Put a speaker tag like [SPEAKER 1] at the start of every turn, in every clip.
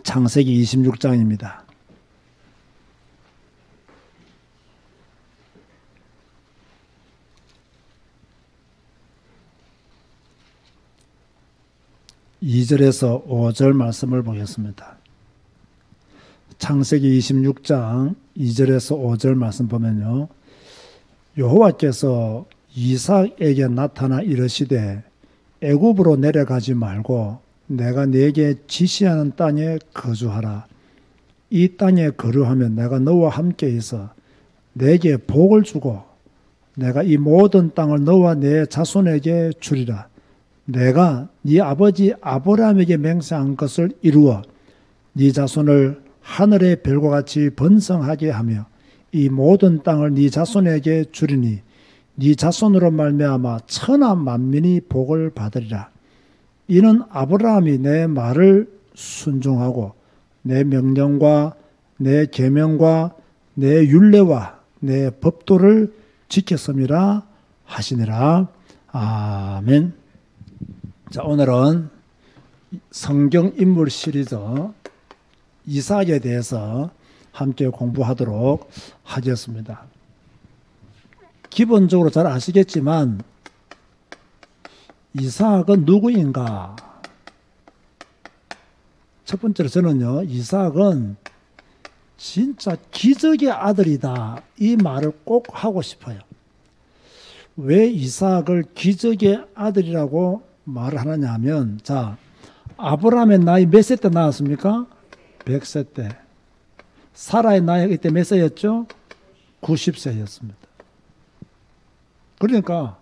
[SPEAKER 1] 창세기 26장입니다. (2절에서) (5절) 말씀을 보겠습니다. 창세기 26장 2절에서 5절 말씀 보면요, 여호와께서 이삭에게 나타나 이르시되 애굽으로 내려가지 말고 내가 네게 지시하는 땅에 거주하라. 이 땅에 거류하면 내가 너와 함께 있어 네게 복을 주고 내가 이 모든 땅을 너와 네 자손에게 주리라. 내가 네 아버지 아브라함에게 맹세한 것을 이루어 네 자손을 하늘의 별과 같이 번성하게 하며 이 모든 땅을 네 자손에게 주리니 네 자손으로 말미암아 천하 만민이 복을 받으리라. 이는 아브라함이 내 말을 순종하고 내 명령과 내 계명과 내 율례와 내 법도를 지켰음이라 하시니라. 아멘. 자, 오늘은 성경 인물 시리즈 이삭에 대해서 함께 공부하도록 하겠습니다. 기본적으로 잘 아시겠지만 이삭은 누구인가? 첫 번째로 저는요, 이삭은 진짜 기적의 아들이다, 이 말을 꼭 하고 싶어요. 왜 이삭을 기적의 아들이라고 말을 하느냐 하면, 자, 아브라함의 나이 몇 세 때 나왔습니까? 100세 때. 사라의 나이가 이때 몇 세였죠? 90세였습니다. 그러니까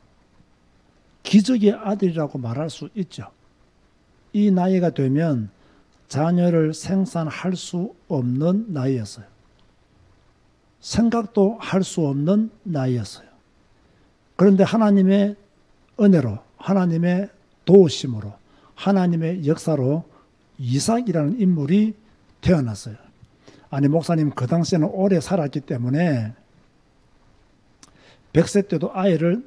[SPEAKER 1] 기적의 아들이라고 말할 수 있죠. 이 나이가 되면 자녀를 생산할 수 없는 나이였어요. 생각도 할 수 없는 나이였어요. 그런데 하나님의 은혜로, 하나님의 도우심으로, 하나님의 역사로 이삭이라는 인물이 태어났어요. 아니, 목사님 그 당시에는 오래 살았기 때문에 100세 때도 아이를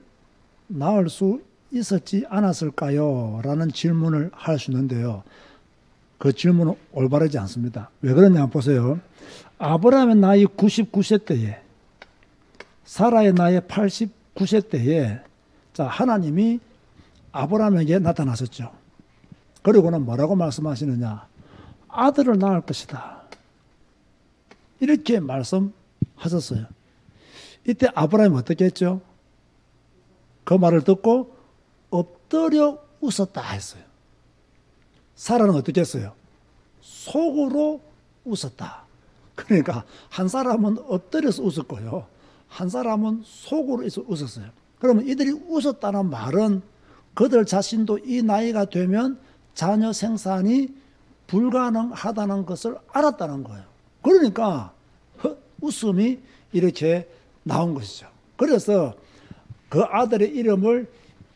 [SPEAKER 1] 낳을 수 있었지 않았을까요? 라는 질문을 할 수 있는데요, 그 질문은 올바르지 않습니다. 왜 그러냐 보세요. 아브라함의 나이 99세 때에, 사라의 나이 89세 때에, 자, 하나님이 아브라함에게 나타나셨죠. 그리고는 뭐라고 말씀하시느냐? 아들을 낳을 것이다, 이렇게 말씀하셨어요. 이때 아브라함이 어떻게 했죠? 그 말을 듣고 엎드려 웃었다 했어요. 사라는 어떻게 했어요? 속으로 웃었다. 그러니까 한 사람은 엎드려서 웃었고요, 한 사람은 속으로 웃었어요. 그러면 이들이 웃었다는 말은 그들 자신도 이 나이가 되면 자녀 생산이 불가능하다는 것을 알았다는 거예요. 그러니까 웃음이 이렇게 나온 것이죠. 그래서 그 아들의 이름을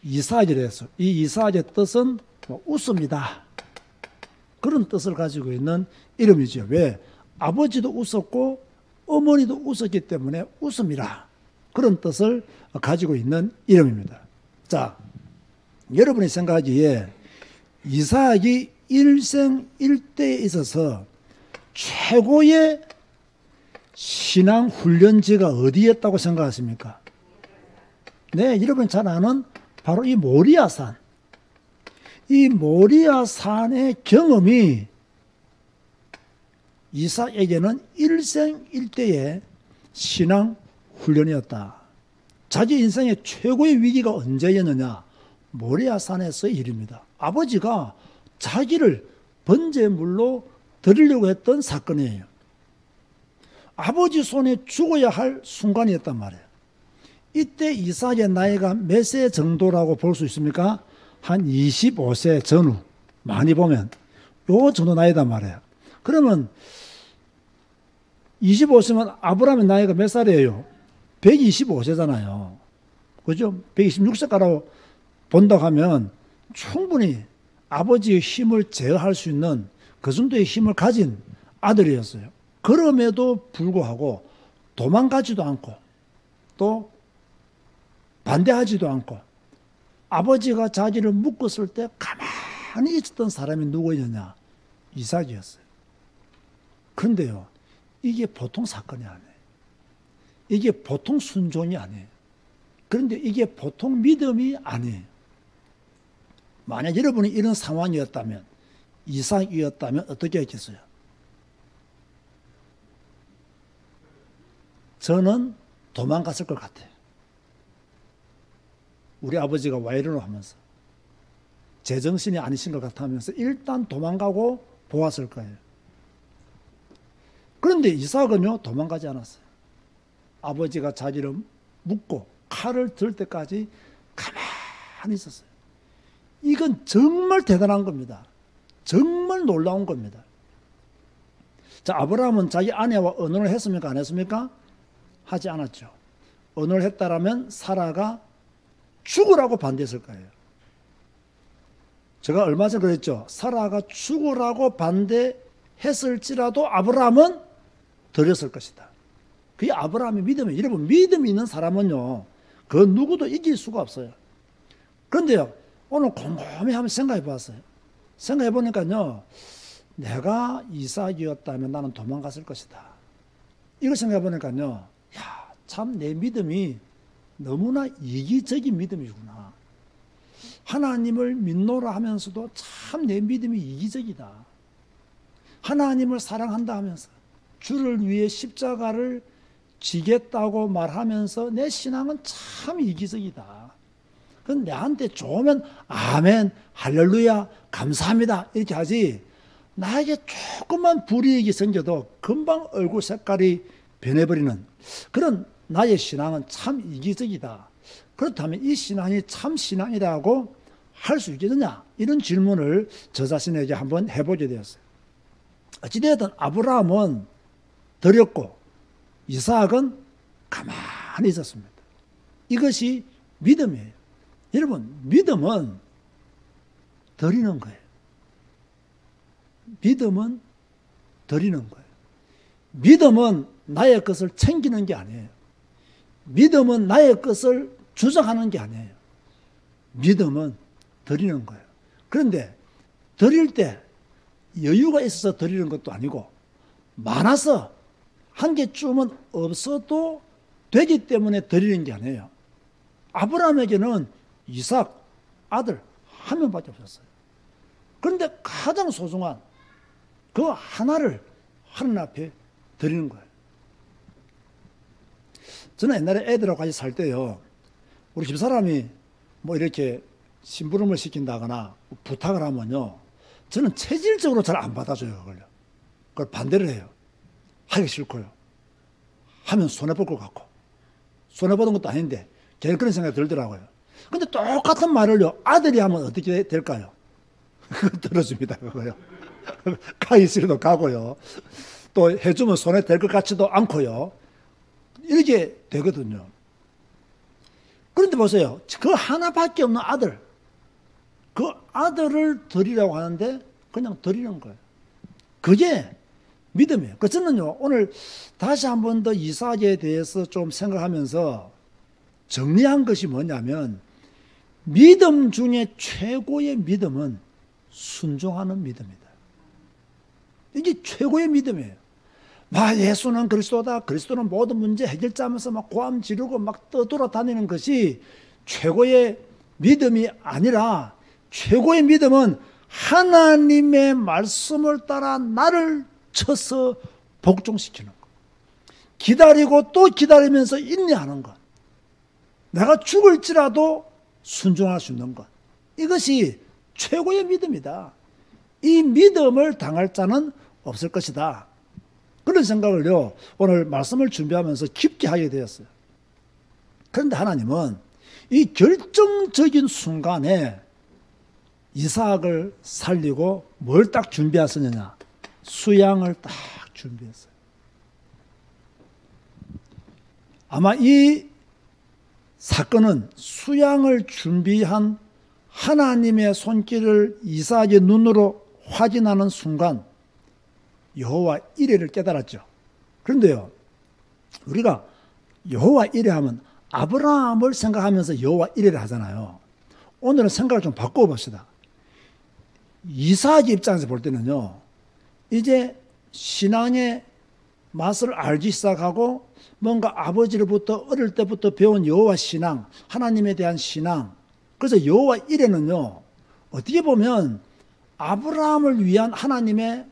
[SPEAKER 1] 이삭이라 했어요. 이 이삭의 뜻은 웃음이다, 그런 뜻을 가지고 있는 이름이죠. 왜? 아버지도 웃었고 어머니도 웃었기 때문에 웃음이라, 그런 뜻을 가지고 있는 이름입니다. 자, 여러분이 생각하기에 이삭이 일생일대에 있어서 최고의 신앙 훈련지가 어디였다고 생각하십니까? 네, 여러분이 잘 아는 바로 이 모리아산. 이 모리아산의 경험이 이삭에게는 일생일대의 신앙 훈련이었다. 자기 인생의 최고의 위기가 언제였느냐? 모리아산에서의 일입니다. 아버지가 자기를 번제물로 드리려고 했던 사건이에요. 아버지 손에 죽어야 할 순간이었단 말이에요. 이때 이삭의 나이가 몇 세 정도라고 볼 수 있습니까? 한 25세 전후, 많이 보면 요 정도 나이단 말이에요. 그러면 25세면 아브라함의 나이가 몇 살이에요? 125세잖아요. 그죠? 126세가라고 본다고 하면 충분히 아버지의 힘을 제어할 수 있는 그 정도의 힘을 가진 아들이었어요. 그럼에도 불구하고 도망가지도 않고 또 반대하지도 않고 아버지가 자기를 묶었을 때 가만히 있었던 사람이 누구였냐? 이삭이었어요. 그런데요, 이게 보통 사건이 아니에요. 이게 보통 순종이 아니에요. 그런데 이게 보통 믿음이 아니에요. 만약 여러분이 이런 상황이었다면, 이삭이었다면 어떻게 했겠어요? 저는 도망갔을 것 같아요. 우리 아버지가 와이런을 하면서 제정신이 아니신 것 같으면서 일단 도망가고 보았을 거예요. 그런데 이삭은요, 도망가지 않았어요. 아버지가 자기를 묶고 칼을 들 때까지 가만히 있었어요. 이건 정말 대단한 겁니다. 정말 놀라운 겁니다. 자, 아브라함은 자기 아내와 언혼을 했습니까? 안 했습니까? 하지 않았죠. 언혼을 했다라면 사라가 죽으라고 반대했을 거예요. 제가 얼마 전에 그랬죠. 사라가 죽으라고 반대했을지라도 아브라함은 드렸을 것이다. 그게 아브라함의 믿음이에요. 여러분, 믿음이 있는 사람은요, 그 누구도 이길 수가 없어요. 그런데요, 오늘 곰곰이 한번 생각해 봤어요. 생각해 보니까요, 내가 이삭이었다면 나는 도망갔을 것이다. 이걸 생각해 보니까요, 야, 참 내 믿음이 너무나 이기적인 믿음이구나. 하나님을 믿노라 하면서도 참 내 믿음이 이기적이다. 하나님을 사랑한다 하면서 주를 위해 십자가를 지겠다고 말하면서 내 신앙은 참 이기적이다. 그건 내한테 좋으면 아멘, 할렐루야, 감사합니다 이렇게 하지, 나에게 조금만 불이익이 생겨도 금방 얼굴 색깔이 변해버리는 그런 나의 신앙은 참 이기적이다. 그렇다면 이 신앙이 참 신앙이라고 할 수 있겠느냐? 이런 질문을 저 자신에게 한번 해보게 되었어요. 어찌되었든 아브라함은 드렸고 이삭은 가만히 있었습니다. 이것이 믿음이에요. 여러분, 믿음은 드리는 거예요. 믿음은 드리는 거예요. 믿음은 나의 것을 챙기는 게 아니에요. 믿음은 나의 것을 주장하는 게 아니에요. 믿음은 드리는 거예요. 그런데 드릴 때 여유가 있어서 드리는 것도 아니고, 많아서 한 개쯤은 없어도 되기 때문에 드리는 게 아니에요. 아브라함에게는 이삭 아들 한 명밖에 없었어요. 그런데 가장 소중한 그 하나를 하나님 앞에 드리는 거예요. 저는 옛날에 애들하고 같이 살 때요, 우리 집사람이 뭐 이렇게 심부름을 시킨다거나 부탁을 하면요, 저는 체질적으로 잘 안 받아줘요. 그걸 반대를 해요. 하기 싫고요. 하면 손해볼 것 같고, 손해보는 것도 아닌데 걔는 그런 생각이 들더라고요. 근데 똑같은 말을요, 아들이 하면 어떻게 될까요? 그거 들어줍니다. 그거요. 가기 싫어도 가고요. 또 해주면 손해될 것 같지도 않고요. 이렇게 되거든요. 그런데 보세요. 그 하나밖에 없는 아들, 그 아들을 드리라고 하는데 그냥 드리는 거예요. 그게 믿음이에요. 그 저는요, 오늘 다시 한 번 더 이삭에 대해서 좀 생각하면서 정리한 것이 뭐냐면, 믿음 중에 최고의 믿음은 순종하는 믿음이다. 이게 최고의 믿음이에요. 막 예수는 그리스도다, 그리스도는 모든 문제 해결자면서 막 고함 지르고 막 떠돌아다니는 것이 최고의 믿음이 아니라, 최고의 믿음은 하나님의 말씀을 따라 나를 쳐서 복종시키는 것, 기다리고 또 기다리면서 인내하는 것, 내가 죽을지라도 순종할 수 있는 것, 이것이 최고의 믿음이다. 이 믿음을 당할 자는 없을 것이다. 그런 생각을요, 오늘 말씀을 준비하면서 깊게 하게 되었어요. 그런데 하나님은 이 결정적인 순간에 이삭을 살리고 뭘 딱 준비하셨느냐? 수양을 딱 준비했어요. 아마 이 사건은 수양을 준비한 하나님의 손길을 이삭의 눈으로 확인하는 순간 여호와 이레를 깨달았죠. 그런데요, 우리가 여호와 이레 하면 아브라함을 생각하면서 여호와 이레를 하잖아요. 오늘은 생각을 좀 바꿔봅시다. 이삭의 입장에서 볼 때는요, 이제 신앙의 맛을 알기 시작하고 뭔가 아버지로부터 어릴 때부터 배운 여호와 신앙, 하나님에 대한 신앙. 그래서 여호와 이레는요, 어떻게 보면 아브라함을 위한 하나님의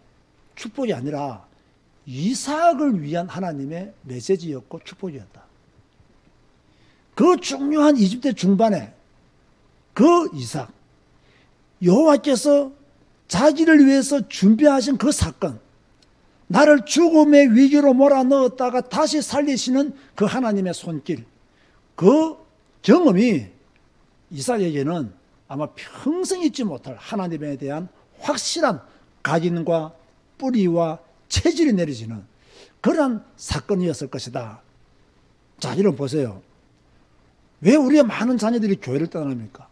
[SPEAKER 1] 축복이 아니라 이삭을 위한 하나님의 메시지였고 축복이었다. 그 중요한 20대 중반에 그 이삭, 여호와께서 자기를 위해서 준비하신 그 사건, 나를 죽음의 위기로 몰아넣었다가 다시 살리시는 그 하나님의 손길, 그 경험이 이삭에게는 아마 평생 잊지 못할 하나님에 대한 확실한 각인과 뿌리와 체질이 내려지는 그런 사건이었을 것이다. 자, 이런 보세요. 왜 우리의 많은 자녀들이 교회를 떠납니까?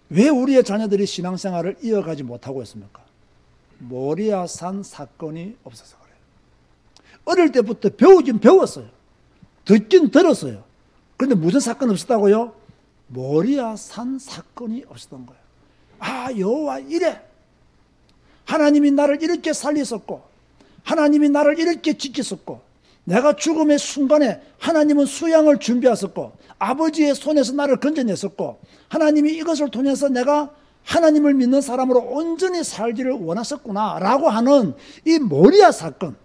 [SPEAKER 1] 왜 우리의 자녀들이 신앙생활을 이어가지 못하고 있습니까? 모리아산 사건이 없어서 그래요. 어릴 때부터 배우긴 배웠어요. 듣긴 들었어요. 그런데 무슨 사건이 없었다고요? 모리아산 사건이 없었던 거예요. 아, 여호와 이래. 하나님이 나를 이렇게 살리셨고 하나님이 나를 이렇게 지키셨고 내가 죽음의 순간에 하나님은 수양을 준비하셨고 아버지의 손에서 나를 건져냈었고 하나님이 이것을 통해서 내가 하나님을 믿는 사람으로 온전히 살기를 원하셨구나 라고 하는 이 모리아 사건,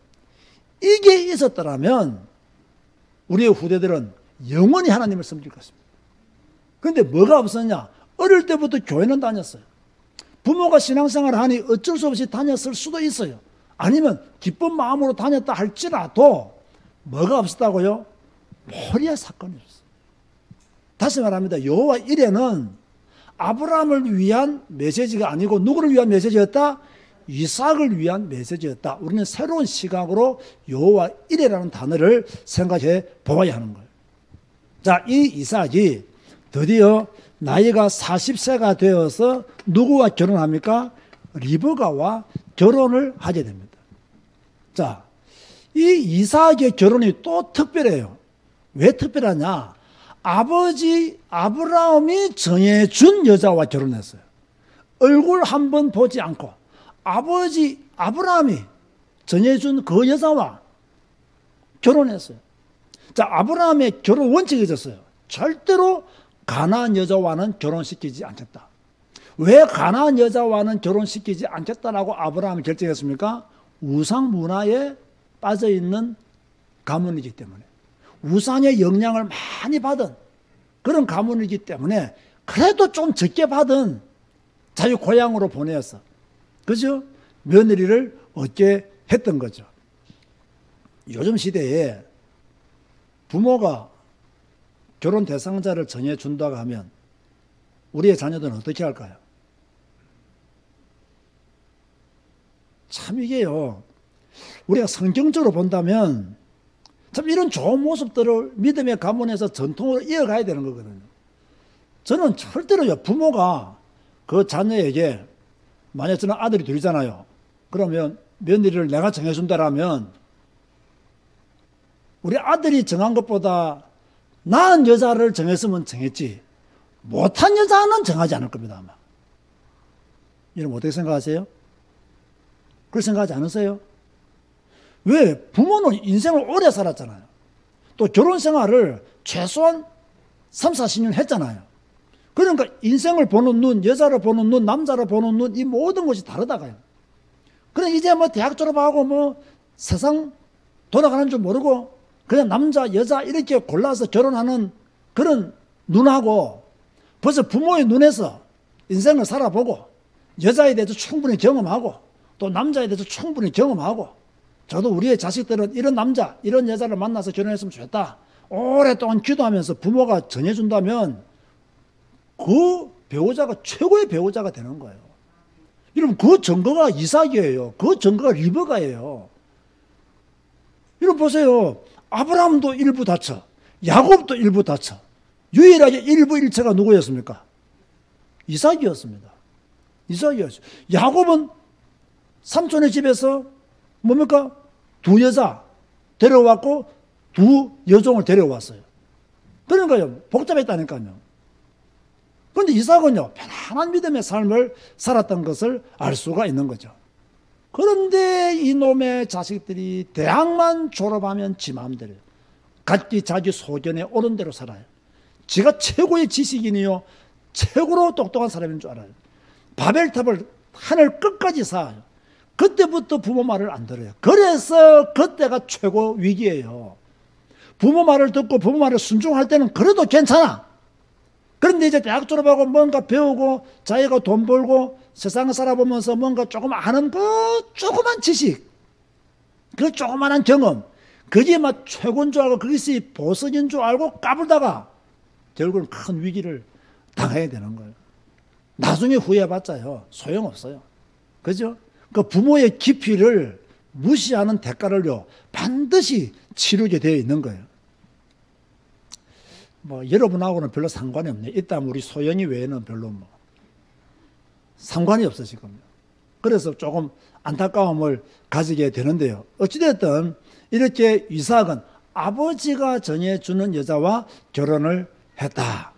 [SPEAKER 1] 이게 있었더라면 우리의 후대들은 영원히 하나님을 섬길 것입니다. 그런데 뭐가 없었냐? 어릴 때부터 교회는 다녔어요. 부모가 신앙생활을 하니 어쩔 수 없이 다녔을 수도 있어요. 아니면 기쁜 마음으로 다녔다 할지라도 뭐가 없었다고요? 모리아 사건이 없어요. 다시 말합니다. 여호와 이레는 아브라함을 위한 메시지가 아니고 누구를 위한 메시지였다? 이삭을 위한 메시지였다. 우리는 새로운 시각으로 여호와 이레라는 단어를 생각해 보아야 하는 거예요. 자, 이 이삭이 드디어 나이가 40세가 되어서 누구와 결혼합니까? 리브가와 결혼을 하게 됩니다. 자, 이 이삭의 결혼이 또 특별해요. 왜 특별하냐? 아버지 아브라함이 정해준 여자와 결혼했어요. 얼굴 한번 보지 않고 아버지 아브라함이 정해준 그 여자와 결혼했어요. 자, 아브라함의 결혼 원칙이 있었어요. 절대로 가나안 여자와는 결혼시키지 않겠다. 왜 가나안 여자와는 결혼시키지 않겠다라고 아브라함이 결정했습니까? 우상 문화에 빠져있는 가문이기 때문에, 우상의 영향을 많이 받은 그런 가문이기 때문에 그래도 좀 적게 받은 자기 고향으로 보내어서, 그죠? 며느리를 얻게 했던 거죠. 요즘 시대에 부모가 결혼 대상자를 정해준다고 하면 우리의 자녀들은 어떻게 할까요? 참 이게요, 우리가 성경적으로 본다면 참 이런 좋은 모습들을 믿음의 가문에서 전통으로 이어가야 되는 거거든요. 저는 절대로요, 부모가 그 자녀에게, 만약 저는 아들이 둘이잖아요. 그러면 며느리를 내가 정해준다라면 우리 아들이 정한 것보다 나은 여자를 정했으면 정했지 못한 여자는 정하지 않을 겁니다, 아마. 여러분 어떻게 생각하세요? 그렇게 생각하지 않으세요? 왜? 부모는 인생을 오래 살았잖아요. 또 결혼 생활을 최소한 3, 40년 했잖아요. 그러니까 인생을 보는 눈, 여자를 보는 눈, 남자를 보는 눈, 이 모든 것이 다르다가요. 그래 이제 뭐 대학 졸업하고 뭐 세상 돌아가는 줄 모르고 그냥 남자, 여자 이렇게 골라서 결혼하는 그런 눈하고 벌써 부모의 눈에서 인생을 살아보고 여자에 대해서 충분히 경험하고 또 남자에 대해서 충분히 경험하고, 저도 우리의 자식들은 이런 남자, 이런 여자를 만나서 결혼했으면 좋겠다. 오랫동안 기도하면서 부모가 정해준다면 그 배우자가 최고의 배우자가 되는 거예요. 여러분 그 증거가 이삭이에요. 그 증거가 리브가예요. 여러분 보세요. 아브라함도 일부 다쳐, 야곱도 일부 다쳐. 유일하게 일부 일체가 누구였습니까? 이삭이었습니다. 이삭이었죠. 야곱은 삼촌의 집에서 뭡니까? 두 여자 데려왔고 두 여종을 데려왔어요. 그러니까요, 복잡했다니까요. 그런데 이삭은요, 편안한 믿음의 삶을 살았던 것을 알 수가 있는 거죠. 그런데 이놈의 자식들이 대학만 졸업하면 지 마음대로 각기 자기 소견에 옳은 대로 살아요. 지가 최고의 지식인이요 최고로 똑똑한 사람인 줄 알아요. 바벨탑을 하늘 끝까지 쌓아요. 그때부터 부모 말을 안 들어요. 그래서 그때가 최고 위기예요. 부모 말을 듣고 부모 말을 순종할 때는 그래도 괜찮아. 그런데 이제 대학 졸업하고 뭔가 배우고 자기가 돈 벌고 세상을 살아보면서 뭔가 조금 아는 그 조그만 지식, 그 조그만한 경험, 그게 막 최고인 줄 알고 그것이 보석인 줄 알고 까불다가 결국은 큰 위기를 당해야 되는 거예요. 나중에 후회해봤자요 소용없어요. 그죠? 그 부모의 기피를 무시하는 대가를요 반드시 치르게 되어 있는 거예요. 뭐 여러분하고는 별로 상관이 없네요. 일단 우리 소영이 외에는 별로 뭐 상관이 없어 지금. 그래서 조금 안타까움을 가지게 되는데요. 어찌됐든 이렇게 이삭은 아버지가 정해주는 여자와 결혼을 했다.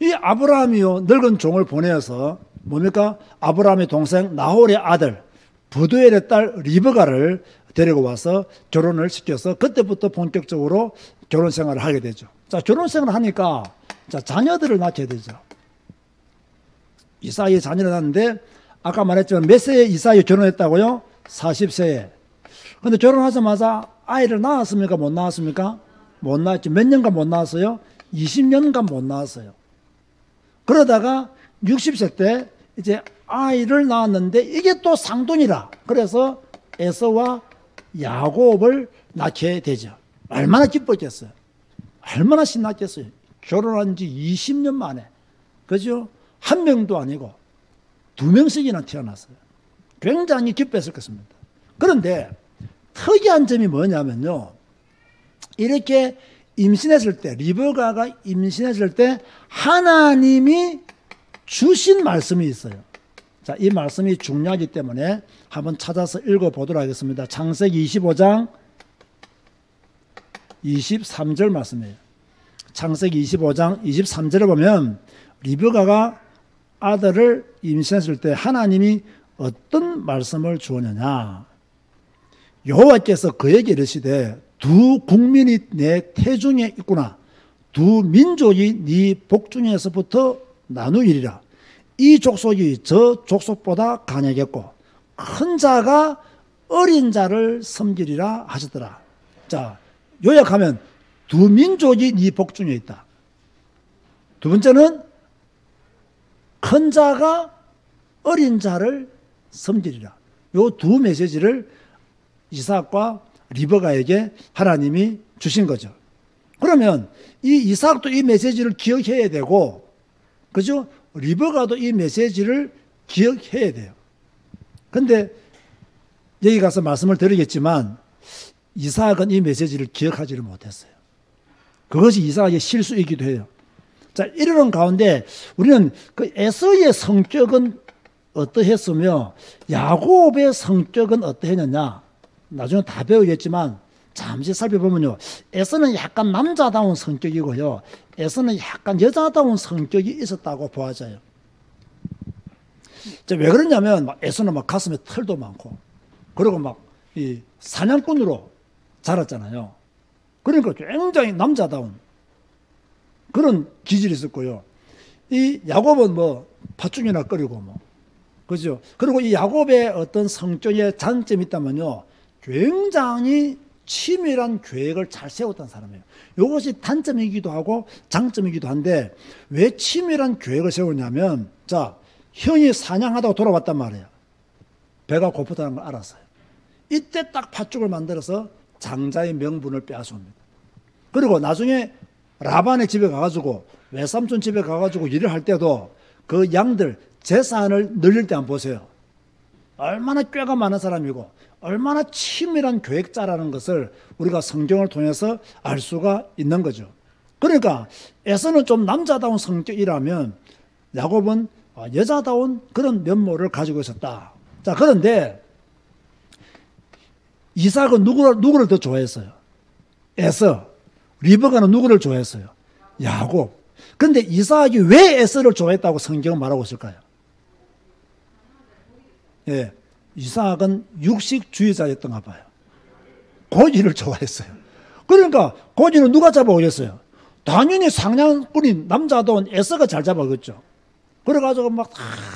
[SPEAKER 1] 이 아브라함이요 늙은 종을 보내어서 뭡니까? 아브라함의 동생 나홀의 아들 부두엘의 딸 리브가를 데리고 와서 결혼을 시켜서 그때부터 본격적으로 결혼 생활을 하게 되죠. 자, 결혼 생활을 하니까 자, 자녀들을 낳게 되죠. 이삭이 자녀를 낳았는데 아까 말했지만 몇 세에 이삭이 결혼했다고요? 40세에. 근데 결혼하자마자 아이를 낳았습니까? 못 낳았습니까? 못 낳았죠. 몇 년간 못 낳았어요? 20년간 못 낳았어요. 그러다가 60세 때 이제 아이를 낳았는데 이게 또 쌍둥이라. 그래서 에서와 야곱을 낳게 되죠. 얼마나 기뻤겠어요. 얼마나 신났겠어요. 결혼한 지 20년 만에. 그죠? 한 명도 아니고 두 명씩이나 태어났어요. 굉장히 기뻤을 것입니다. 그런데 특이한 점이 뭐냐면요. 이렇게 임신했을 때, 리브가가 임신했을 때 하나님이 주신 말씀이 있어요. 자, 이 말씀이 중요하기 때문에 한번 찾아서 읽어보도록 하겠습니다. 창세기 25장 23절 말씀이에요. 창세기 25장 23절에 보면 리브가가 아들을 임신했을 때 하나님이 어떤 말씀을 주었느냐. 여호와께서 그에게 이르시되 두 국민이 내 태중에 있구나. 두 민족이 네 복중에서부터 나누이리라. 이 족속이 저 족속보다 강하겠고 큰 자가 어린 자를 섬기리라 하셨더라. 자, 요약하면 두 민족이 네 복중에 있다. 두 번째는 큰 자가 어린 자를 섬기리라. 요 두 메시지를 이삭과 리브가에게 하나님이 주신 거죠. 그러면 이 이삭도 이 메시지를 기억해야 되고, 그죠? 리브가도 이 메시지를 기억해야 돼요. 근데 여기 가서 말씀을 드리겠지만 이삭은 이 메시지를 기억하지를 못했어요. 그것이 이삭의 실수이기도 해요. 자, 이러는 가운데 우리는 그 에서의 성격은 어떠했으며 야곱의 성격은 어떠했느냐 나중에 다 배우겠지만 잠시 살펴보면요. 에서는 약간 남자다운 성격이고요. 에서는 약간 여자다운 성격이 있었다고 보아져요. 왜 그러냐면 막 에서는 막 가슴에 털도 많고 그리고 막 이 사냥꾼으로 자랐잖아요. 그러니까 굉장히 남자다운 그런 기질이 있었고요. 이 야곱은 뭐 팥죽이나 끓이고 뭐 그죠. 그리고 이 야곱의 어떤 성격의 장점이 있다면요. 굉장히 치밀한 계획을 잘 세웠던 사람이에요. 이것이 단점이기도 하고 장점이기도 한데 왜 치밀한 계획을 세우냐면 자, 형이 사냥하다가 돌아왔단 말이에요. 배가 고프다는 걸 알았어요. 이때 딱 팥죽을 만들어서 장자의 명분을 빼앗습니다. 그리고 나중에 라반의 집에 가가지고 외삼촌 집에 가가지고 일을 할 때도 그 양들 재산을 늘릴 때 한번 보세요. 얼마나 꾀가 많은 사람이고 얼마나 치밀한 계획자라는 것을 우리가 성경을 통해서 알 수가 있는 거죠. 그러니까 에서는 좀 남자다운 성격이라면 야곱은 여자다운 그런 면모를 가지고 있었다. 자, 그런데 이삭은 누구를 더 좋아했어요? 에서. 리브가는 누구를 좋아했어요? 야곱. 그런데 이삭이 왜 에서를 좋아했다고 성경은 말하고 있을까요? 예, 이삭은 육식주의자였던가 봐요. 고기를 좋아했어요. 그러니까 고기는 누가 잡아오겠어요? 당연히 상냥꾼인 남자다운 에서가 잘 잡아오겠죠. 그래가지고 막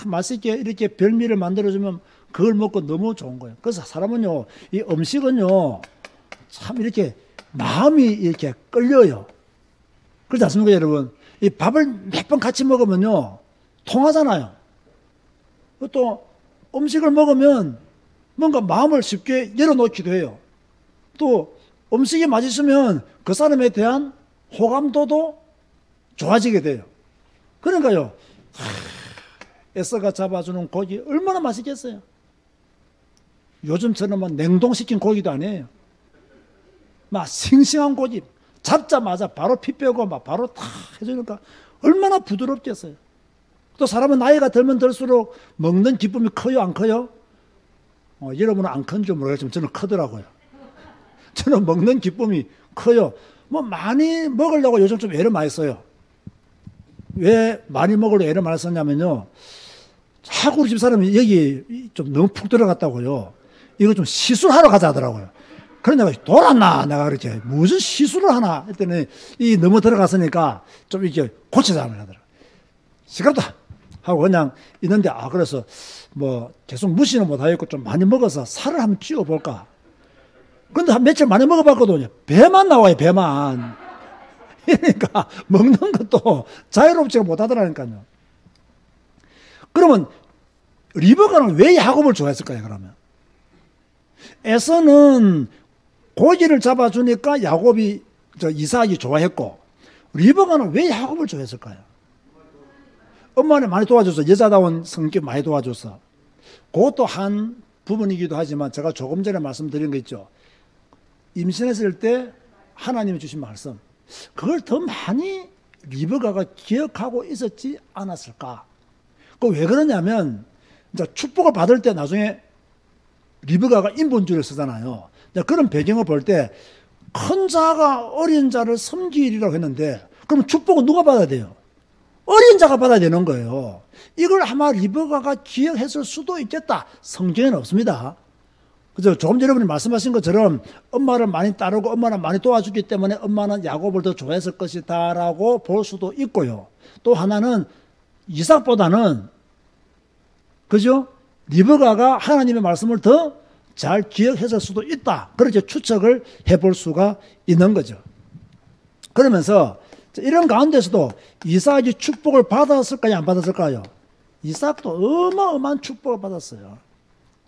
[SPEAKER 1] 맛있게 이렇게 별미를 만들어주면 그걸 먹고 너무 좋은 거예요. 그래서 사람은요, 이 음식은요, 참 이렇게 마음이 이렇게 끌려요. 그렇지 않습니까, 여러분? 이 밥을 몇 번 같이 먹으면요, 통하잖아요. 또 음식을 먹으면 뭔가 마음을 쉽게 열어놓기도 해요. 또 음식이 맛있으면 그 사람에 대한 호감도도 좋아지게 돼요. 그러니까요, 에서가 잡아주는 고기 얼마나 맛있겠어요. 요즘처럼 막 냉동시킨 고기도 아니에요. 막 싱싱한 고기 잡자마자 바로 피 빼고 막 바로 탁 해주니까 얼마나 부드럽겠어요. 또 사람은 나이가 들면 들수록 먹는 기쁨이 커요, 안 커요? 여러분은 안 큰 줄 모르겠지만 저는 크더라고요. 저는 먹는 기쁨이 커요. 뭐 많이 먹으려고 요즘 좀 애를 많이 써요. 왜 많이 먹으려고 애를 많이 썼냐면요, 자꾸 우리 집사람이 여기 좀 너무 푹 들어갔다고요. 이거 좀 시술하러 가자 하더라고요. 그래 내가 돌았나? 내가 그렇게 무슨 시술을 하나 했더니 이 너무 들어갔으니까 좀 이렇게 고치자는 하더라고요. 시끄럽다 하고 그냥 있는데, 그래서 뭐 계속 무시는 못하겠고 좀 많이 먹어서 살을 한번 찌워볼까. 근데 한 며칠 많이 먹어봤거든요. 배만 나와요, 배만. 그러니까 먹는 것도 자유롭지가 못하더라니까요. 그러면 리브가는 왜 야곱을 좋아했을까요, 그러면? 에서는 고기를 잡아주니까 이삭이 좋아했고, 리브가는 왜 야곱을 좋아했을까요? 엄마는 많이 도와줘서, 여자다운 성격 많이 도와줘서. 그것도 한 부분이기도 하지만 제가 조금 전에 말씀드린 거 있죠. 임신했을 때 하나님이 주신 말씀, 그걸 더 많이 리브가가 기억하고 있었지 않았을까? 그 왜 그러냐면, 이제 축복을 받을 때 나중에 리브가가 인본주의를 쓰잖아요. 그런 배경을 볼 때 큰 자가 어린 자를 섬기리라고 했는데, 그럼 축복은 누가 받아야 돼요? 어린 자가 받아야 되는 거예요. 이걸 아마 리브가가 기억했을 수도 있겠다. 성경에는 없습니다. 그죠? 조금 전에 여러분이 말씀하신 것처럼 엄마를 많이 따르고 엄마를 많이 도와주기 때문에 엄마는 야곱을 더 좋아했을 것이다 라고 볼 수도 있고요. 또 하나는 이삭보다는, 그죠? 리브가가 하나님의 말씀을 더 잘 기억했을 수도 있다. 그렇게 추측을 해볼 수가 있는 거죠. 그러면서 이런 가운데서도 이삭이 축복을 받았을까요, 안 받았을까요? 이삭도 어마어마한 축복을 받았어요.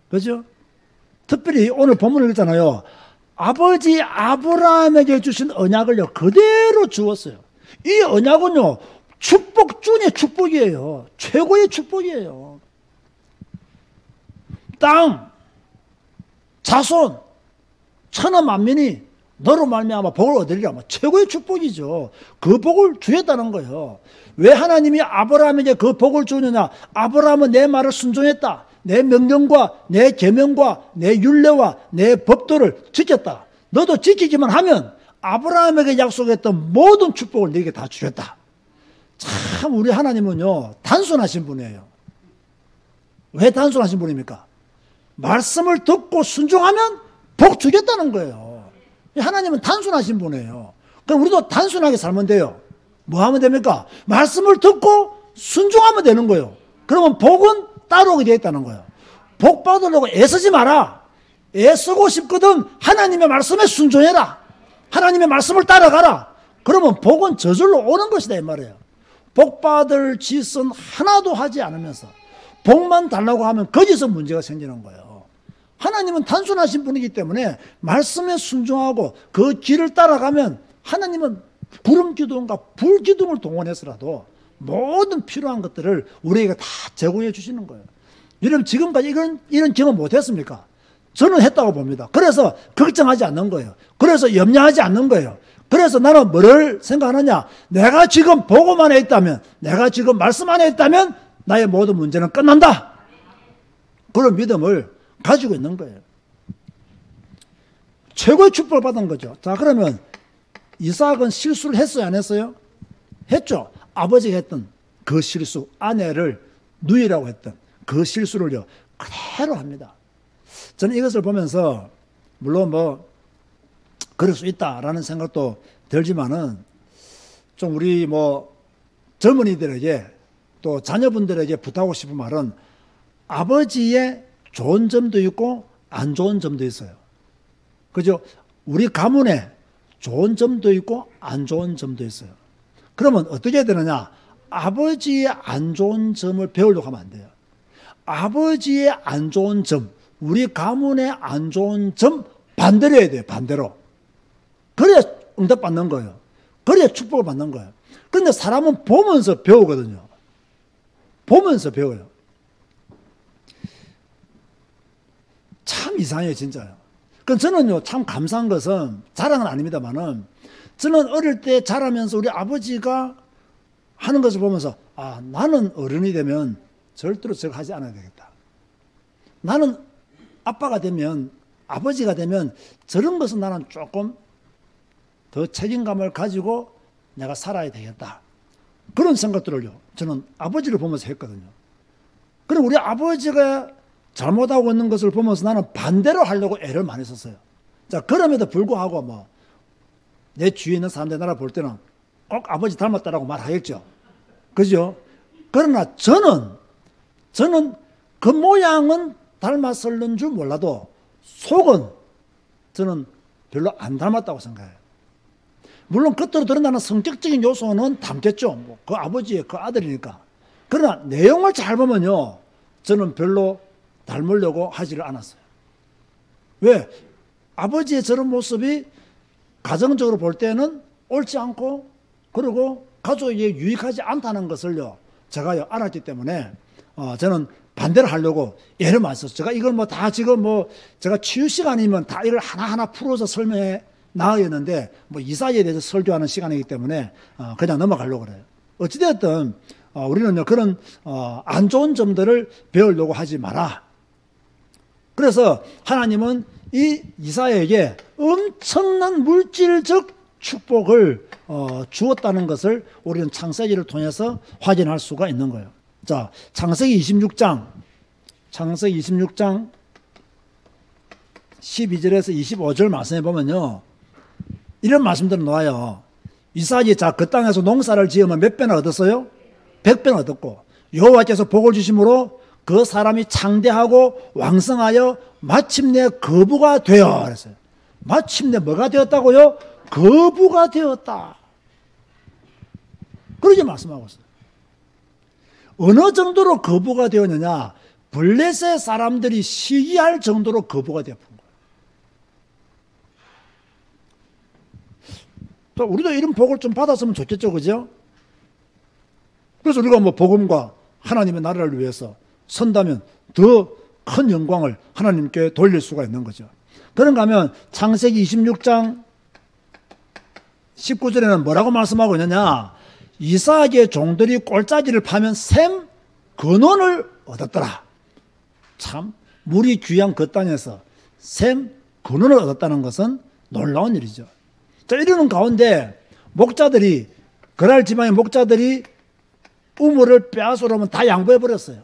[SPEAKER 1] 그죠? 특별히 오늘 본문을 읽잖아요. 아버지 아브라함에게 주신 언약을요, 그대로 주었어요. 이 언약은요, 축복 중에 축복이에요. 최고의 축복이에요. 땅, 자손, 천하 만민이 너로 말미암아 복을 얻으리라. 최고의 축복이죠. 그 복을 주겠다는 거예요. 왜 하나님이 아브라함에게 그 복을 주느냐? 아브라함은 내 말을 순종했다. 내 명령과 내 계명과 내 율례와 내 법도를 지켰다. 너도 지키기만 하면 아브라함에게 약속했던 모든 축복을 너에게 다 주겠다. 참 우리 하나님은요, 단순하신 분이에요. 왜 단순하신 분입니까? 말씀을 듣고 순종하면 복 주겠다는 거예요. 하나님은 단순하신 분이에요. 그럼 우리도 단순하게 살면 돼요. 뭐 하면 됩니까? 말씀을 듣고 순종하면 되는 거예요. 그러면 복은 따라오게 되어 있다는 거예요. 복 받으려고 애쓰지 마라. 애쓰고 싶거든 하나님의 말씀에 순종해라. 하나님의 말씀을 따라가라. 그러면 복은 저절로 오는 것이다 이 말이에요. 복 받을 짓은 하나도 하지 않으면서 복만 달라고 하면 거기서 문제가 생기는 거예요. 하나님은 단순하신 분이기 때문에 말씀에 순종하고 그 길을 따라가면 하나님은 구름 기둥과 불 기둥을 동원해서라도 모든 필요한 것들을 우리에게 다 제공해 주시는 거예요. 여러분 지금까지 이런 경험 못했습니까? 저는 했다고 봅니다. 그래서 걱정하지 않는 거예요. 그래서 염려하지 않는 거예요. 그래서 나는 뭐를 생각하느냐? 내가 지금 보고만 해 있다면, 내가 지금 말씀 안에 있다면 나의 모든 문제는 끝난다. 그런 믿음을 가지고 있는 거예요. 최고의 축복을 받은 거죠. 자, 그러면 이삭은 실수를 했어요, 안 했어요? 했죠. 아버지가 했던 그 실수, 아내를 누이라고 했던 그 실수를요, 그대로 합니다. 저는 이것을 보면서 물론 뭐 그럴 수 있다라는 생각도 들지만은 좀 우리 뭐 젊은이들에게 또 자녀분들에게 부탁하고 싶은 말은 아버지의 좋은 점도 있고 안 좋은 점도 있어요. 그죠? 우리 가문에 좋은 점도 있고 안 좋은 점도 있어요. 그러면 어떻게 해야 되느냐? 아버지의 안 좋은 점을 배우려고 하면 안 돼요. 아버지의 안 좋은 점, 우리 가문의 안 좋은 점 반대로 해야 돼요. 반대로. 그래야 응답받는 거예요. 그래야 축복을 받는 거예요. 그런데 사람은 보면서 배우거든요. 보면서 배워요. 참 이상해요, 진짜요. 그 저는요, 참 감사한 것은 자랑은 아닙니다만은 저는 어릴 때 자라면서 우리 아버지가 하는 것을 보면서 아, 나는 어른이 되면 절대로 저거 하지 않아야 되겠다. 나는 아빠가 되면 아버지가 되면 저런 것은 나는 조금 더 책임감을 가지고 내가 살아야 되겠다. 그런 생각들을요, 저는 아버지를 보면서 했거든요. 그럼 우리 아버지가 잘못하고 있는 것을 보면서 나는 반대로 하려고 애를 많이 썼어요. 자, 그럼에도 불구하고 뭐, 내 주위에 있는 사람들 나라 볼 때는 꼭 아버지 닮았다라고 말하겠죠. 그죠? 그러나 저는 그 모양은 닮았을는 줄 몰라도 속은 저는 별로 안 닮았다고 생각해요. 물론 겉으로 드러나는 성격적인 요소는 담겠죠. 뭐 그 아버지의 그 아들이니까. 그러나 내용을 잘 보면요, 저는 별로 닮으려고 하지를 않았어요. 왜? 아버지의 저런 모습이 가정적으로 볼 때는 옳지 않고 그리고 가족에게 유익하지 않다는 것을요, 제가요 알았기 때문에 저는 반대로 하려고 애를 많이 썼어요. 제가 이걸 뭐 다 지금 뭐 제가 치유 시간이면 다 이걸 하나하나 풀어서 설명해 나가겠는데 뭐 이 사이에 대해서 설교하는 시간이기 때문에 그냥 넘어가려고 그래요. 어찌되었든 우리는요 그런 안 좋은 점들을 배우려고 하지 마라. 그래서 하나님은 이 이사야에게 엄청난 물질적 축복을 주었다는 것을 우리는 창세기를 통해서 확인할 수가 있는 거예요. 자, 창세기 26장 12절에서 25절 말씀해 보면요, 이런 말씀들이 나와요. 이삭이 자 그 땅에서 농사를 지으면 몇 배나 얻었어요? 100배나 얻었고, 여호와께서 복을 주심으로 그 사람이 창대하고 왕성하여 마침내 거부가 되어 그랬어요. 마침내 뭐가 되었다고요? 거부가 되었다. 그렇게 말씀하고 있어요. 어느 정도로 거부가 되었느냐? 블레셋 사람들이 시기할 정도로 거부가 되었던 거예요. 또 우리도 이런 복을 좀 받았으면 좋겠죠, 그죠? 그래서 우리가 뭐 복음과 하나님의 나라를 위해서 선다면 더 큰 영광을 하나님께 돌릴 수가 있는 거죠. 그런가 하면 창세기 26장 19절에는 뭐라고 말씀하고 있느냐? 이삭의 종들이 꼴짜기를 파면 샘 근원을 얻었더라. 참 물이 귀한 그 땅에서 샘 근원을 얻었다는 것은 놀라운 일이죠. 자, 이러는 가운데 목자들이, 그랄 지방의 목자들이 우물을 빼앗으려면 다 양보해 버렸어요.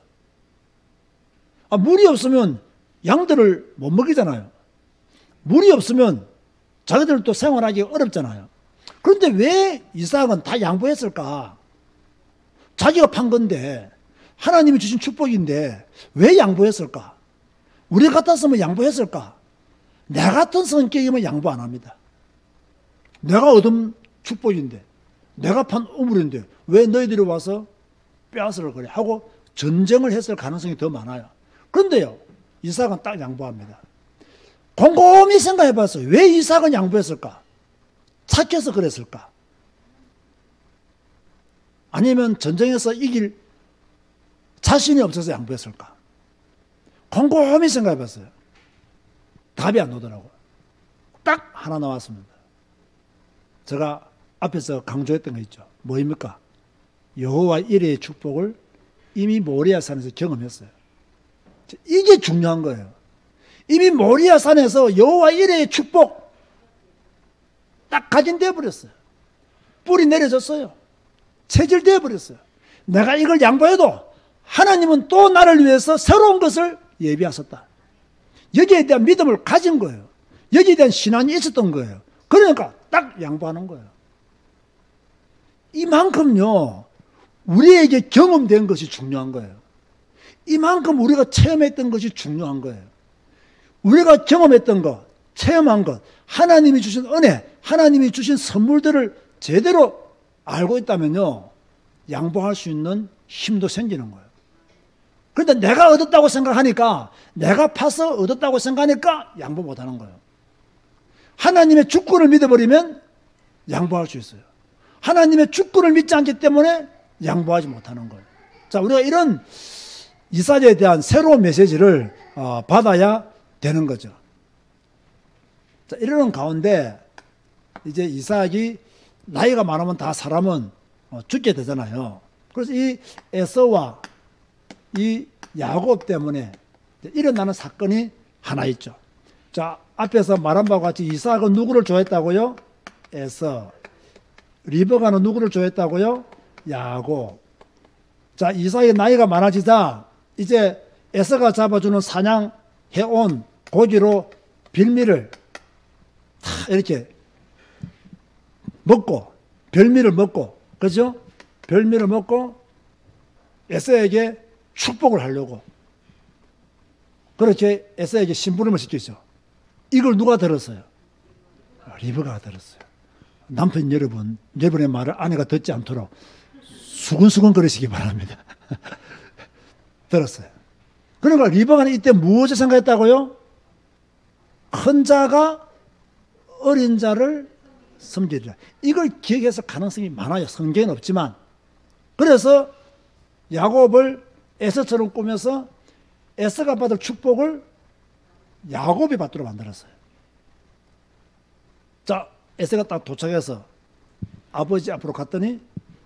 [SPEAKER 1] 물이 없으면 양들을 못 먹이잖아요. 물이 없으면 자기들도 생활하기 어렵잖아요. 그런데 왜 이삭은 다 양보했을까? 자기가 판 건데, 하나님이 주신 축복인데 왜 양보했을까? 우리 같았으면 양보했을까? 내 같은 성격이면 양보 안 합니다. 내가 얻은 축복인데, 내가 판 우물인데 왜 너희들이 와서 빼앗으려 그래? 하고 전쟁을 했을 가능성이 더 많아요. 그런데요, 이삭은 딱 양보합니다. 곰곰이 생각해 봤어요. 왜 이삭은 양보했을까? 착해서 그랬을까? 아니면 전쟁에서 이길 자신이 없어서 양보했을까? 곰곰이 생각해 봤어요. 답이 안 나오더라고요. 딱 하나 나왔습니다. 제가 앞에서 강조했던 거 있죠. 뭐입니까? 여호와 이레의 축복을 이미 모리아 산에서 경험했어요. 이게 중요한 거예요. 이미 모리아 산에서 여호와 이레의 축복 딱 각인되어 버렸어요. 뿌리 내려졌어요. 체질되어 버렸어요. 내가 이걸 양보해도 하나님은 또 나를 위해서 새로운 것을 예비하셨다. 여기에 대한 믿음을 가진 거예요. 여기에 대한 신앙이 있었던 거예요. 그러니까 딱 양보하는 거예요. 이만큼요, 우리에게 경험된 것이 중요한 거예요. 이만큼 우리가 체험했던 것이 중요한 거예요. 우리가 경험했던 것, 체험한 것, 하나님이 주신 은혜, 하나님이 주신 선물들을 제대로 알고 있다면요, 양보할 수 있는 힘도 생기는 거예요. 그런데 내가 얻었다고 생각하니까, 내가 파서 얻었다고 생각하니까 양보 못하는 거예요. 하나님의 주권을 믿어버리면 양보할 수 있어요. 하나님의 주권을 믿지 않기 때문에 양보하지 못하는 거예요. 자, 우리가 이런 이삭에 대한 새로운 메시지를 받아야 되는 거죠. 자, 이러는 가운데 이제 이삭이 나이가 많으면 다 사람은 죽게 되잖아요. 그래서 이 에서와 이 야곱 때문에 일어나는 사건이 하나 있죠. 자, 앞에서 말한 바와 같이 이삭은 누구를 좋아했다고요? 에서. 리브가는 누구를 좋아했다고요? 야곱. 자, 이삭의 나이가 많아지자 이제 에서가 잡아주는 사냥해온 고기로 빌미를 다 이렇게 먹고, 별미를 먹고, 그죠? 별미를 먹고 에서에게 축복을 하려고 그렇게 에서에게 심부름을 시켰죠. 이걸 누가 들었어요? 리브가가 들었어요. 남편 여러분, 여러분의 말을 아내가 듣지 않도록 수근수근 거리시기 바랍니다. 들었어요. 그러니까 리브가는 이때 무엇을 생각했다고요? 큰 자가 어린 자를 섬기리라. 이걸 기억해서 가능성이 많아요. 성경은 없지만. 그래서 야곱을 에서처럼 꾸며서 에서가 받을 축복을 야곱이 받도록 만들었어요. 자, 에서가 딱 도착해서 아버지 앞으로 갔더니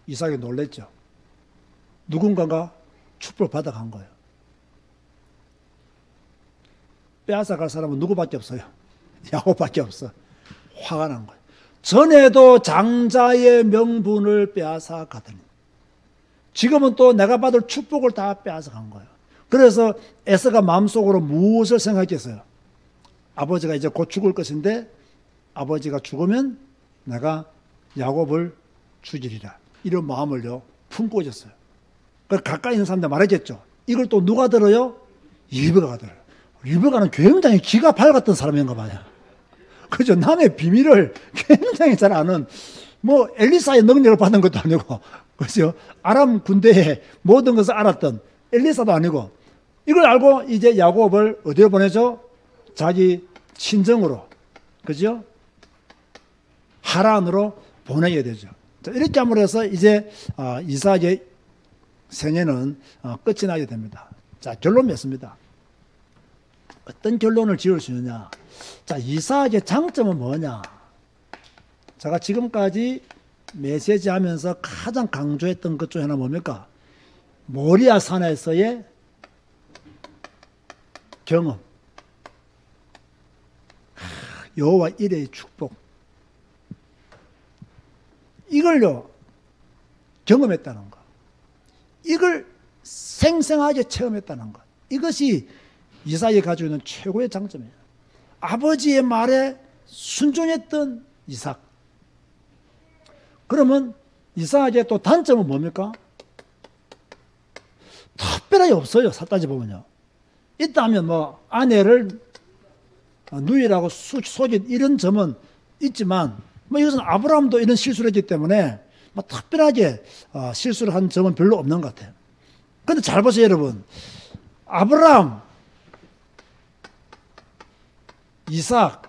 [SPEAKER 1] 이삭이 놀랬죠. 누군가가 축복을 받아간 거예요. 빼앗아갈 사람은 누구밖에 없어요? 야곱밖에 없어. 화가 난 거예요. 전에도 장자의 명분을 빼앗아 가더니 지금은 또 내가 받을 축복을 다 빼앗아 간 거예요. 그래서 에서가 마음속으로 무엇을 생각했어요? 아버지가 이제 곧 죽을 것인데 아버지가 죽으면 내가 야곱을 죽이리라. 이런 마음을요 품고 있었어요. 그래서 가까이 있는 사람들 말했겠죠. 이걸 또 누가 들어요? 리브가가 들어요. 리브가는 굉장히 기가 밝았던 사람인가 봐요. 그죠? 남의 비밀을 굉장히 잘 아는, 뭐 엘리사의 능력을 받은 것도 아니고, 그죠? 아람 군대의 모든 것을 알았던 엘리사도 아니고, 이걸 알고 이제 야곱을 어디로 보내죠? 자기 친정으로, 그죠? 하란으로 보내게 되죠. 자, 이렇게 함으로 해서 이제 이삭의 생애는 끝이 나게 됩니다. 자, 결론 맺습니다. 어떤 결론을 지을 수 있느냐? 자, 이삭의 장점은 뭐냐? 제가 지금까지 메시지 하면서 가장 강조했던 것 중에 하나 뭡니까? 모리아 산에서의 경험. 여호와 일의 축복. 이걸요, 경험했다는 것. 이걸 생생하게 체험했다는 것. 이것이 이삭이 가지고 있는 최고의 장점이에요. 아버지의 말에 순종했던 이삭. 그러면 이삭의 또 단점은 뭡니까? 특별하게 없어요. 따져보면요. 있다면 뭐 아내를 누이라고 속인 이런 점은 있지만 뭐 이것은 아브라함도 이런 실수를 했기 때문에 뭐 특별하게 실수를 한 점은 별로 없는 것 같아요. 그런데 잘 보세요, 여러분. 아브라함, 이삭,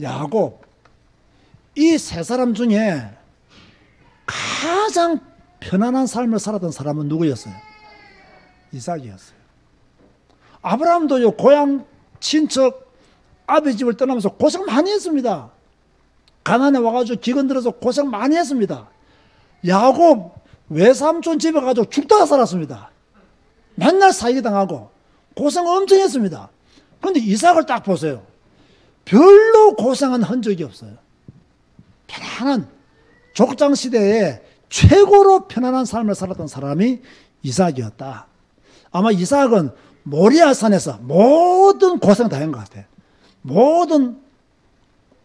[SPEAKER 1] 야곱, 이 세 사람 중에 가장 편안한 삶을 살았던 사람은 누구였어요? 이삭이었어요. 아브라함도요, 고향 친척 아버지 집을 떠나면서 고생 많이 했습니다. 가나안에 와가지고 기근 들어서 고생 많이 했습니다. 야곱 외삼촌 집에 가지고 죽다가 살았습니다. 맨날 사기 당하고 고생 엄청 했습니다. 그런데 이삭을 딱 보세요. 별로 고생한 흔적이 없어요. 편안한 족장 시대에 최고로 편안한 삶을 살았던 사람이 이삭이었다. 아마 이삭은 모리아산에서 모든 고생 다 한 것 같아요. 모든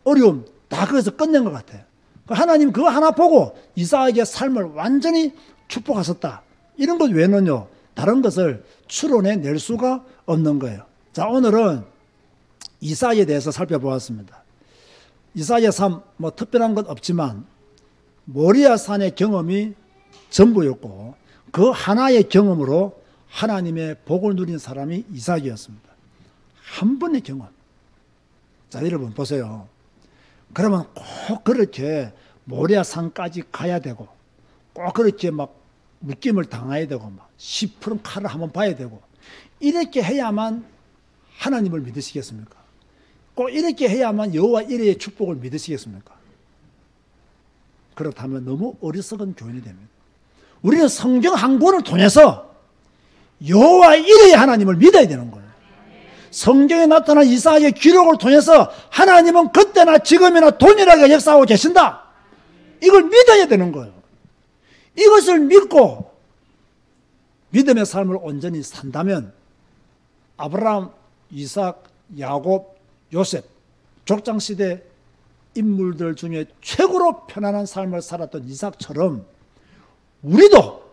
[SPEAKER 1] 어려움 다 거기서 끝낸 것 같아요. 하나님 그거 하나 보고 이삭의 삶을 완전히 축복하셨다. 이런 것 외에는요, 다른 것을 추론해낼 수가 없는 거예요. 자, 오늘은 이삭에 대해서 살펴보았습니다. 이삭의 삶, 뭐 특별한 건 없지만 모리아산의 경험이 전부였고 그 하나의 경험으로 하나님의 복을 누린 사람이 이삭이었습니다. 한 번의 경험. 자, 여러분 보세요. 그러면 꼭 그렇게 모리아산까지 가야 되고 꼭 그렇게 막 묶임을 당해야 되고 막 시퍼런 칼을 한번 봐야 되고 이렇게 해야만 하나님을 믿으시겠습니까? 꼭 이렇게 해야만 여호와 이레의 축복을 믿으시겠습니까? 그렇다면 너무 어리석은 교인이 됩니다. 우리는 성경 한 권을 통해서 여호와 이레의 하나님을 믿어야 되는 거예요. 성경에 나타난 이삭의 기록을 통해서 하나님은 그때나 지금이나 동일하게 역사하고 계신다. 이걸 믿어야 되는 거예요. 이것을 믿고 믿음의 삶을 온전히 산다면 아브라함, 이삭, 야곱, 요셉 족장시대 인물들 중에 최고로 편안한 삶을 살았던 이삭처럼 우리도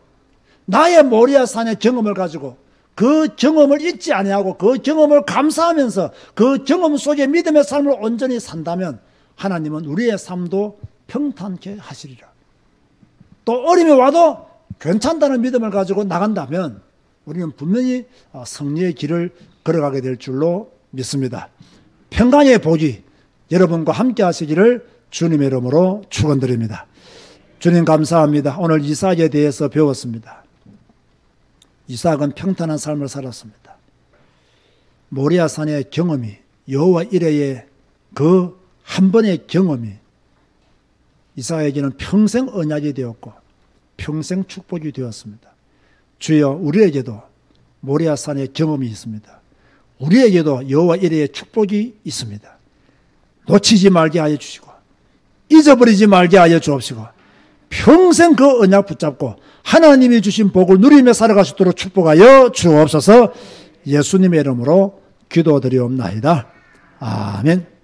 [SPEAKER 1] 나의 모리아산의 경험을 가지고 그 경험을 잊지 아니하고 그 경험을 감사하면서 그 경험 속에 믿음의 삶을 온전히 산다면 하나님은 우리의 삶도 평탄케 하시리라. 또 어림이 와도 괜찮다는 믿음을 가지고 나간다면 우리는 분명히 승리의 길을 걸어가게 될 줄로 믿습니다. 평강의 복이 여러분과 함께 하시기를 주님의 이름으로 축원드립니다. 주님 감사합니다. 오늘 이삭에 대해서 배웠습니다. 이삭은 평탄한 삶을 살았습니다. 모리아산의 경험이 여호와 이레의 그 한 번의 경험이 이삭에게는 평생 언약이 되었고 평생 축복이 되었습니다. 주여 우리에게도 모리아산의 경험이 있습니다. 우리에게도 여호와 이레의 축복이 있습니다. 놓치지 말게 하여 주시고 잊어버리지 말게 하여 주옵시고 평생 그 언약 붙잡고 하나님이 주신 복을 누리며 살아갈 수 있도록 축복하여 주옵소서. 예수님의 이름으로 기도드리옵나이다. 아멘.